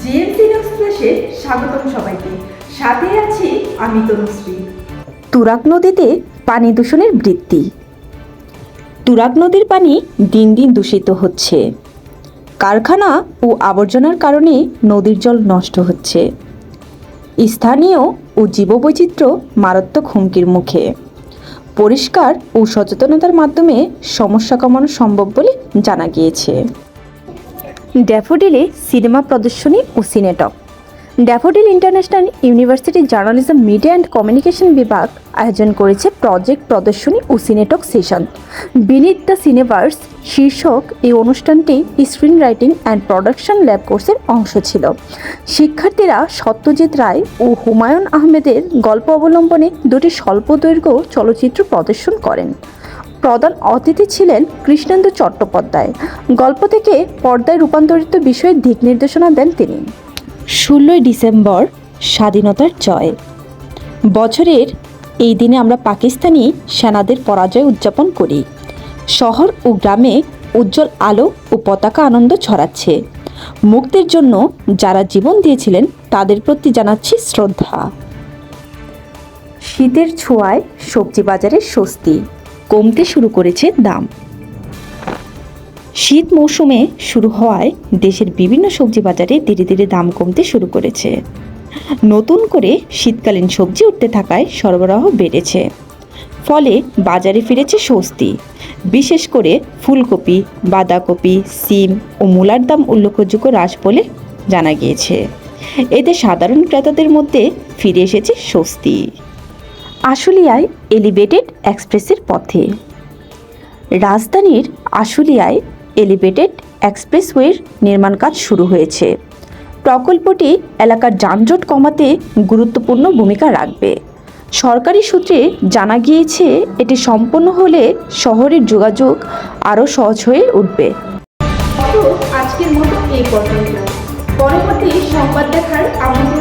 GMC এক্সপ্রেসে স্বাগতম সবাইকে। সাথে আছি আমি তনুশ্রী। তুরাগ নদীতে পানি দূষণের বৃদ্ধি। তুরাগ নদীর পানি দিন দিন দূষিত হচ্ছে। কারখানা ও আবর্জনার কারণে নদীর জল নষ্ট হচ্ছে। স্থানীয় ও জীববৈচিত্র্য মারাত্মক হুমকির মুখে। পরিষ্কার ও সচেতনতার মাধ্যমে সমস্যা কমানো সম্ভব বলে জানা গিয়েছে। ড্যাফোডিলে সিনেমা প্রদর্শনী ও CineTalk. Daffodil International University journalism media and communication বিভাগ আয়োজন করেছে প্রজেক্ট প্রদর্শনী ও CineTalk session. Beneath the Cineverse শীর্ষক এই অনুষ্ঠানটি screen writing and production lab কোর্সের অংশ ছিল। শিক্ষার্থীরা সত্যজিৎ রায় ও হুমায়ুন আহমেদের গল্প অবলম্বনে দুটি স্বল্পদৈর্ঘ্য চলচ্চিত্র প্রদর্শন করেন। প্রধান অতিথি ছিলেন কৃষ্ণেন্দু চট্টোপাধ্যায়। গল্প থেকে পর্দায় রূপান্তরিত বিষয়ে দিক নির্দেশনা দেন তিনি। 16ই ডিসেম্বর স্বাধীনতার জয়। বছরের এই দিনে আমরা পাকিস্তানি সেনাদের পরাজয় উদযাপন করি। শহর ও গ্রামে উজ্জ্বল আলো ও পতাকা আনন্দ ছড়াচ্ছে। মুক্তির জন্য যারা জীবন দিয়েছিলেন তাদের প্রতি জানাচ্ছি শ্রদ্ধা। শীতের ছোঁয়ায় সবজি বাজারে স্বস্তি, কমতে শুরু করেছে দাম। শীত মৌসুমে শুরু হওয়ায় দেশের বিভিন্ন সবজি বাজারে ধীরে ধীরে দাম কমতে শুরু করেছে। নতুন করে শীতকালীন সবজি উঠতে থাকায় সরবরাহ বেড়েছে, ফলে বাজারে ফিরেছে স্বস্তি। বিশেষ করে ফুলকপি, বাঁধাকপি, সিম ও মূলার দাম উল্লেখযোগ্য হ্রাস বলে জানা গিয়েছে। এতে সাধারণ ক্রেতাদের মধ্যে ফিরে এসেছে স্বস্তি। আশুলিয়ায় এলিভেটেড এক্সপ্রেসের পথে। রাজধানীর আশুলিয়ায় এলিভেটেড এক্সপ্রেসওয়ের নির্মাণ কাজ শুরু হয়েছে। প্রকল্পটি এলাকার যানজট কমাতে গুরুত্বপূর্ণ ভূমিকা রাখবে। সরকারি সূত্রে জানা গিয়েছে এটি সম্পন্ন হলে শহরের যোগাযোগ আরও সহজ হয়ে উঠবে। আজকের মতো এই পর্যন্ত। পরবর্তী সংবাদ দেখার আমন্ত্রণ